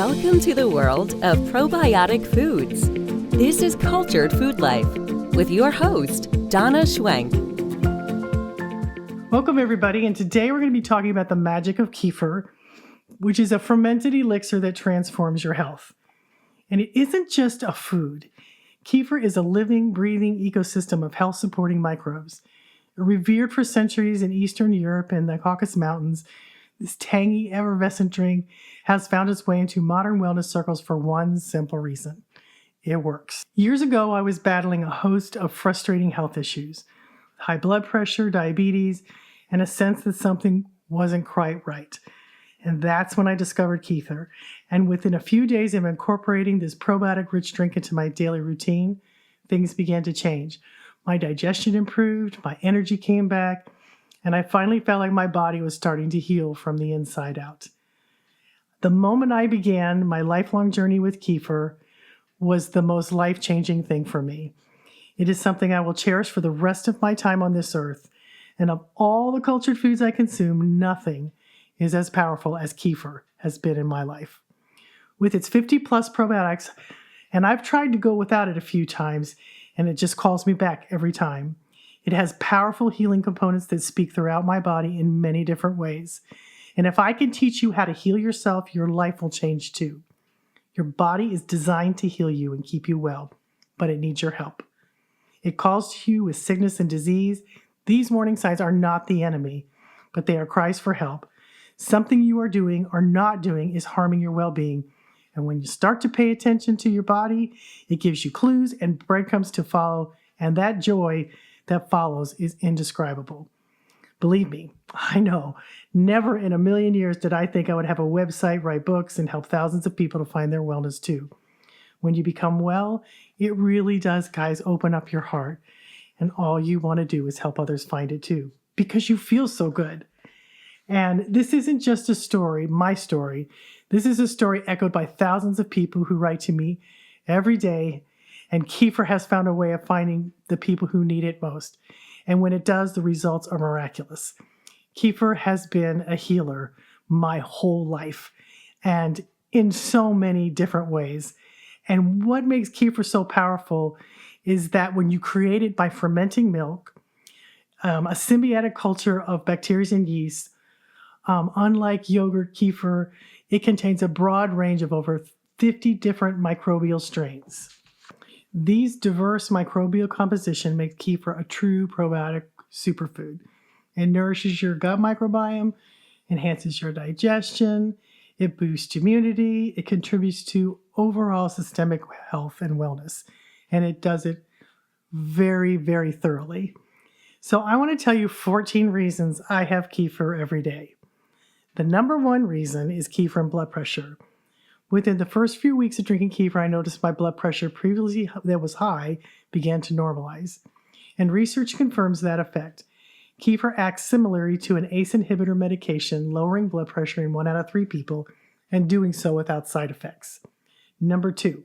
Welcome to the world of probiotic foods. This is Cultured Food Life with your host, Donna Schwenk. Welcome, everybody, and today we're going to be talking about the magic of Kefir, which is a fermented elixir that transforms your health. And it isn't just a food. Kefir is a living, breathing ecosystem of health-supporting microbes. Revered for centuries in Eastern Europe and the Caucasus Mountains, this tangy, effervescent drink has found its way into modern wellness circles for one simple reason. It works. Years ago, I was battling a host of frustrating health issues: high blood pressure, diabetes, and a sense that something wasn't quite right. And that's when I discovered Kefir. And within a few days of incorporating this probiotic-rich drink into my daily routine, things began to change. My digestion improved, my energy came back, and I finally felt like my body was starting to heal from the inside out. The moment I began my lifelong journey with Kefir was the most life-changing thing for me. It is something I will cherish for the rest of my time on this earth. And of all the cultured foods I consume, nothing is as powerful as Kefir has been in my life. With its 50-plus probiotics, and I've tried to go without it a few times, and it just calls me back every time. It has powerful healing components that speak throughout my body in many different ways. And if I can teach you how to heal yourself, your life will change too. Your body is designed to heal you and keep you well, but it needs your help. It calls to you with sickness and disease. These warning signs are not the enemy, but they are cries for help. Something you are doing or not doing is harming your well-being. And when you start to pay attention to your body, it gives you clues and breadcrumbs to follow, and that joy that follows is indescribable. Believe me, I know, never in a million years did I think I would have a website, write books, and help thousands of people to find their wellness too. When you become well, it really does, guys, open up your heart. And all you want to do is help others find it too, because you feel so good. And this isn't just a story, my story. This is a story echoed by thousands of people who write to me every day. And Kefir has found a way of finding the people who need it most. And when it does, the results are miraculous. Kefir has been a healer my whole life, and in so many different ways. And what makes Kefir so powerful is that when you create it by fermenting milk, a symbiotic culture of bacteria and yeast, unlike yogurt, Kefir, it contains a broad range of over 50 different microbial strains. These diverse microbial composition makes Kefir a true probiotic superfood. It nourishes your gut microbiome, enhances your digestion, it boosts immunity, it contributes to overall systemic health and wellness, and it does it very, very thoroughly. So I want to tell you 14 reasons I have Kefir every day. The number one reason is Kefir and blood pressure. Within the first few weeks of drinking Kefir, I noticed my blood pressure previously that was high began to normalize. And research confirms that effect. Kefir acts similarly to an ACE inhibitor medication, lowering blood pressure in 1 out of 3 people, and doing so without side effects. Number 2,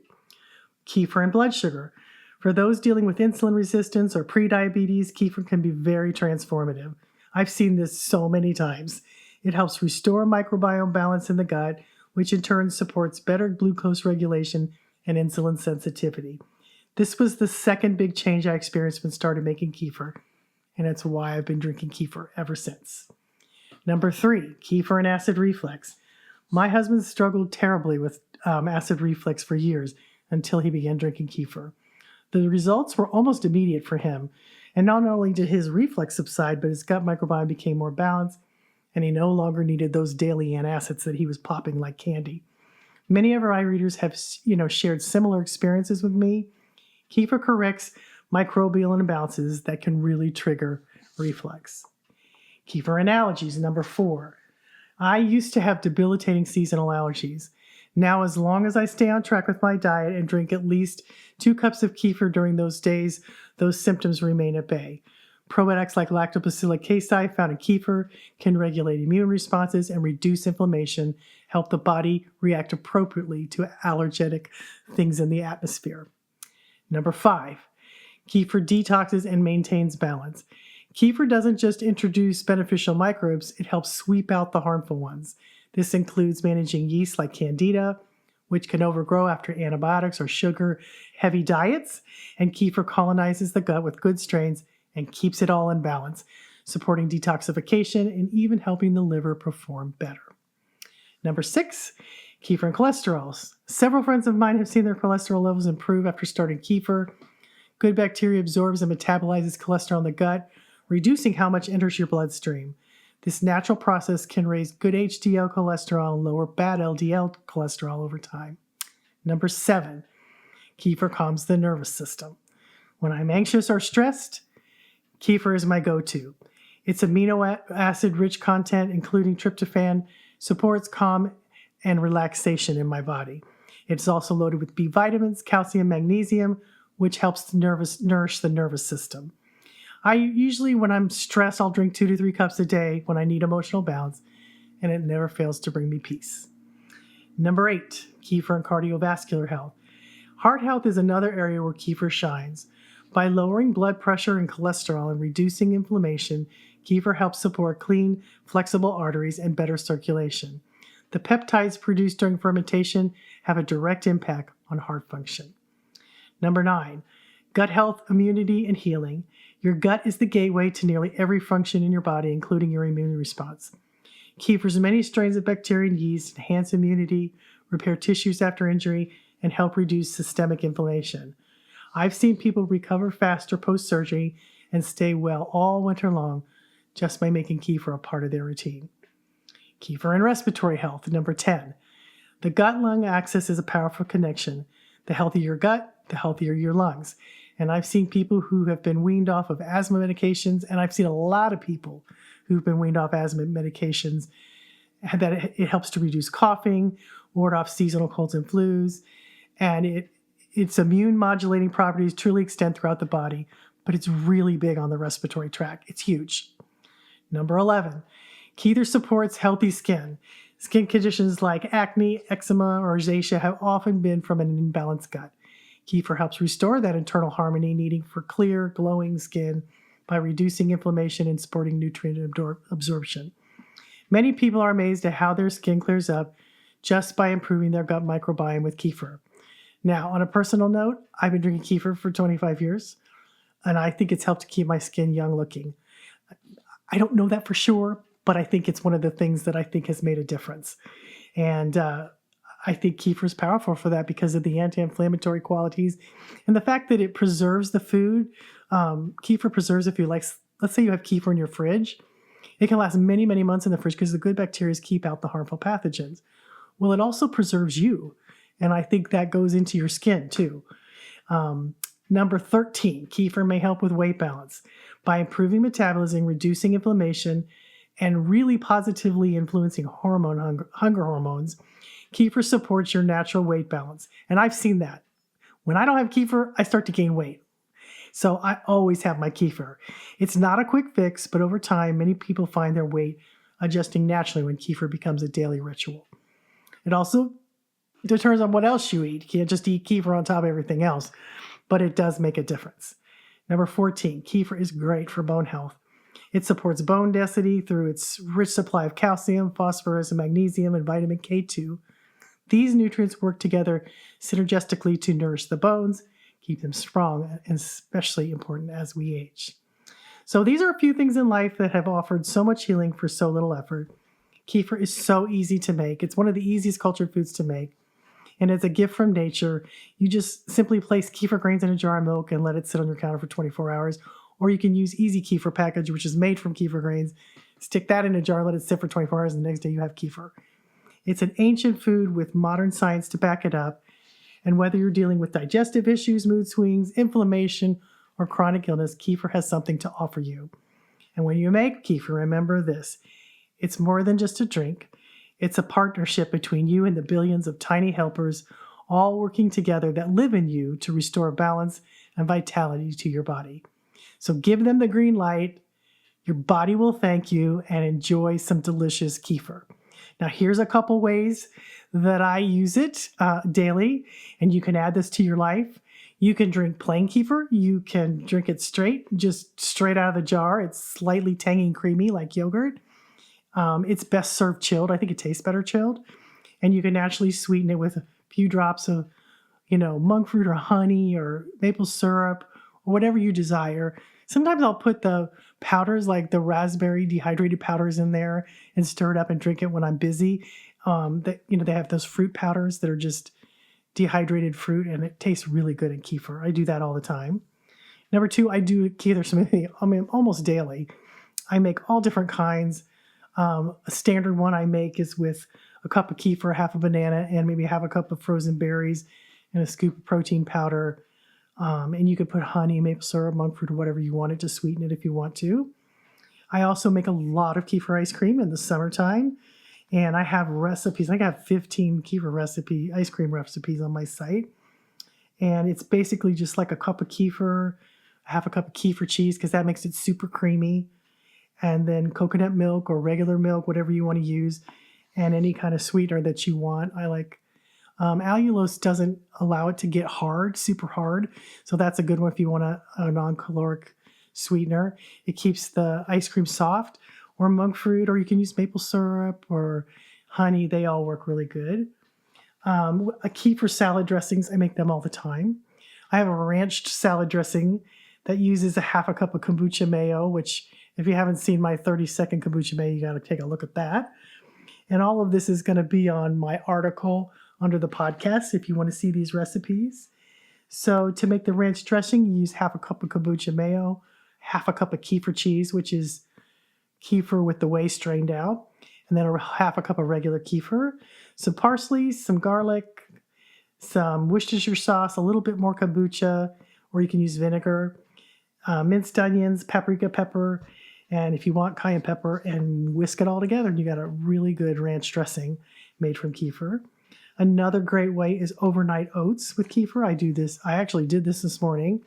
Kefir and blood sugar. For those dealing with insulin resistance or prediabetes, Kefir can be very transformative. I've seen this so many times. It helps restore microbiome balance in the gut, which in turn supports better glucose regulation and insulin sensitivity. This was the second big change I experienced when I started making Kefir, and it's why I've been drinking Kefir ever since. Number 3, Kefir and acid reflux. My husband struggled terribly with acid reflux for years until he began drinking Kefir. The results were almost immediate for him, and not only did his reflux subside, but his gut microbiome became more balanced, and he no longer needed those daily antacids that he was popping like candy. Many of our readers have, shared similar experiences with me. Kefir corrects microbial imbalances that can really trigger reflux. Kefir and allergies, number 4. I used to have debilitating seasonal allergies. Now, as long as I stay on track with my diet and drink at least 2 cups of Kefir during those days, those symptoms remain at bay. Probiotics like Lactobacillus casei found in Kefir can regulate immune responses and reduce inflammation, help the body react appropriately to allergenic things in the atmosphere. Number 5, Kefir detoxes and maintains balance. Kefir doesn't just introduce beneficial microbes, it helps sweep out the harmful ones. This includes managing yeast like Candida, which can overgrow after antibiotics or sugar-heavy diets. And kefir colonizes the gut with good strains and keeps it all in balance, supporting detoxification and even helping the liver perform better. Number 6, kefir and cholesterols. Several friends of mine have seen their cholesterol levels improve after starting kefir. Good bacteria absorbs and metabolizes cholesterol in the gut, reducing how much enters your bloodstream. This natural process can raise good HDL cholesterol and lower bad LDL cholesterol over time. Number 7, kefir calms the nervous system. When I'm anxious or stressed, kefir is my go-to. Its amino acid-rich content, including tryptophan, supports calm and relaxation in my body. It's also loaded with B vitamins, calcium, magnesium, which helps to nourish the nervous system. I usually, when I'm stressed, I'll drink 2 to 3 cups a day when I need emotional balance, and it never fails to bring me peace. Number 8, kefir and cardiovascular health. Heart health is another area where kefir shines. By lowering blood pressure and cholesterol and reducing inflammation, kefir helps support clean, flexible arteries and better circulation. The peptides produced during fermentation have a direct impact on heart function. Number 9, gut health, immunity, and healing. Your gut is the gateway to nearly every function in your body, including your immune response. Kefir's many strains of bacteria and yeast enhance immunity, repair tissues after injury, and help reduce systemic inflammation. I've seen people recover faster post-surgery and stay well all winter long just by making kefir a part of their routine. Kefir and respiratory health. Number 10. The gut-lung axis is a powerful connection. The healthier your gut, the healthier your lungs. And I've seen people who have been weaned off of asthma medications, and I've seen a lot of people who've been weaned off asthma medications, that it helps to reduce coughing, ward off seasonal colds and flus, and its immune modulating properties truly extend throughout the body, but it's really big on the respiratory tract. It's huge. Number 11, kefir supports healthy skin. Skin conditions like acne, eczema, or rosacea have often been from an imbalanced gut. Kefir helps restore that internal harmony needed for clear, glowing skin by reducing inflammation and supporting nutrient absorption. Many people are amazed at how their skin clears up just by improving their gut microbiome with kefir. Now, on a personal note, I've been drinking kefir for 25 years, and I think it's helped to keep my skin young looking. I don't know that for sure, but I think it's one of the things that I think has made a difference. And I think kefir is powerful for that because of the anti-inflammatory qualities and the fact that it preserves the food. Kefir preserves the food. Like, let's say you have kefir in your fridge. It can last many, many months in the fridge because the good bacteria keep out the harmful pathogens. Well, it also preserves you. And I think that goes into your skin too. Number 13, kefir may help with weight balance by improving metabolism, reducing inflammation, and really positively influencing hunger hormones. Kefir supports your natural weight balance. And I've seen that. When I don't have kefir, I start to gain weight. So I always have my kefir. It's not a quick fix, but over time, many people find their weight adjusting naturally when kefir becomes a daily ritual. It also determines on what else you eat. You can't just eat kefir on top of everything else, but it does make a difference. Number 14, kefir is great for bone health. It supports bone density through its rich supply of calcium, phosphorus, and magnesium, and vitamin K2. These nutrients work together synergistically to nourish the bones, keep them strong, and especially important as we age. So these are a few things in life that have offered so much healing for so little effort. Kefir is so easy to make. It's one of the easiest cultured foods to make. And as a gift from nature, you just simply place kefir grains in a jar of milk and let it sit on your counter for 24 hours. Or you can use Easy Kefir package, which is made from kefir grains. Stick that in a jar, let it sit for 24 hours, and the next day you have kefir. It's an ancient food with modern science to back it up. And whether you're dealing with digestive issues, mood swings, inflammation, or chronic illness, kefir has something to offer you. And when you make kefir, remember this. It's more than just a drink. It's a partnership between you and the billions of tiny helpers, all working together that live in you to restore balance and vitality to your body. So give them the green light. Your body will thank you, and enjoy some delicious kefir. Now, here's a couple ways that I use it daily, and you can add this to your life. You can drink plain kefir. You can drink it straight, just straight out of the jar. It's slightly tangy and creamy like yogurt. It's best served chilled. I think it tastes better chilled. And you can naturally sweeten it with few drops of, monk fruit or honey or maple syrup or whatever you desire. Sometimes I'll put the powders, like the raspberry dehydrated powders, in there and stir it up and drink it when I'm busy. They have those fruit powders that are just dehydrated fruit, and it tastes really good in kefir. I do that all the time. Number 2, I do kefir smoothie. Almost daily. I make all different kinds. A standard one I make is with a cup of kefir, half a banana, and maybe half a cup of frozen berries and a scoop of protein powder. And you could put honey, maple syrup, monk fruit, or whatever you wanted to sweeten it if you want to. I also make a lot of kefir ice cream in the summertime. And I have recipes. I have 15 kefir ice cream recipes on my site. And it's basically just like a cup of kefir, half a cup of kefir cheese, because that makes it super creamy. And then coconut milk or regular milk, whatever you want to use, and any kind of sweetener that you want. I like allulose doesn't allow it to get hard, super hard. So that's a good one if you want a non-caloric sweetener. It keeps the ice cream soft. Or monk fruit, or you can use maple syrup or honey. They all work really good. A kefir salad dressings, I make them all the time. I have a ranched salad dressing that uses a half a cup of kombucha mayo, which if you haven't seen my 30-second kombucha mayo, you got to take a look at that. And all of this is going to be on my article under the podcast if you want to see these recipes. So to make the ranch dressing, you use half a cup of kombucha mayo, half a cup of kefir cheese, which is kefir with the whey strained out, and then half a cup of regular kefir, some parsley, some garlic, some Worcestershire sauce, a little bit more kombucha, or you can use vinegar, minced onions, paprika, pepper, and if you want, cayenne pepper, and whisk it all together, and you got a really good ranch dressing made from kefir. Another great way is overnight oats with kefir. I actually did this morning.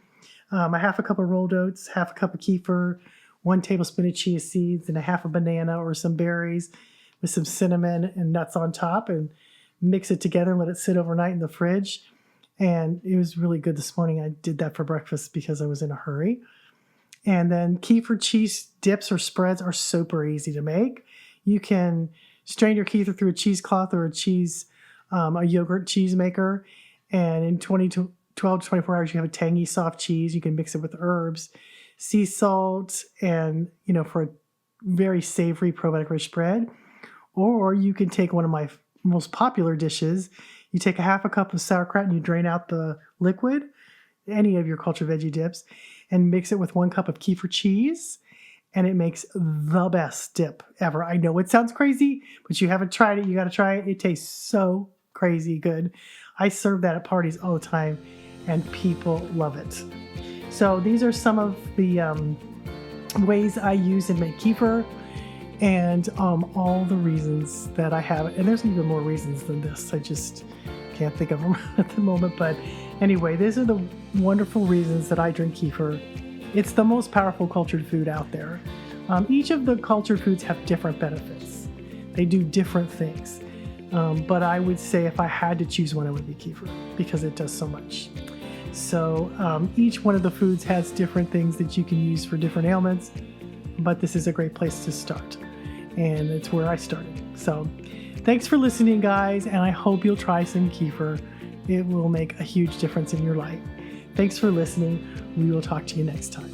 A half a cup of rolled oats, half a cup of kefir, 1 tablespoon of chia seeds, and a half a banana or some berries with some cinnamon and nuts on top, and mix it together and let it sit overnight in the fridge. And it was really good this morning. I did that for breakfast because I was in a hurry. And then kefir cheese dips or spreads are super easy to make. You can strain your kefir through a cheesecloth or a yogurt cheese maker. And in 12 to 24 hours, you have a tangy, soft cheese. You can mix it with herbs, sea salt, and, for a very savory probiotic-rich spread. Or you can take one of my most popular dishes. You take a half a cup of sauerkraut and you drain out the liquid, any of your cultured veggie dips, and mix it with 1 cup of kefir cheese. And it makes the best dip ever. I know it sounds crazy, but you haven't tried it. You got to try it. It tastes so crazy good. I serve that at parties all the time, and people love it. So these are some of the ways I use and make kefir, and all the reasons that I have it. And there's even more reasons than this. I just can't think of them at the moment. But anyway, these are the wonderful reasons that I drink kefir. It's the most powerful cultured food out there. Each of the cultured foods have different benefits. They do different things. But I would say if I had to choose one, it would be kefir because it does so much. So each one of the foods has different things that you can use for different ailments, but this is a great place to start. And it's where I started. So thanks for listening, guys, and I hope you'll try some kefir. It will make a huge difference in your life. Thanks for listening. We will talk to you next time.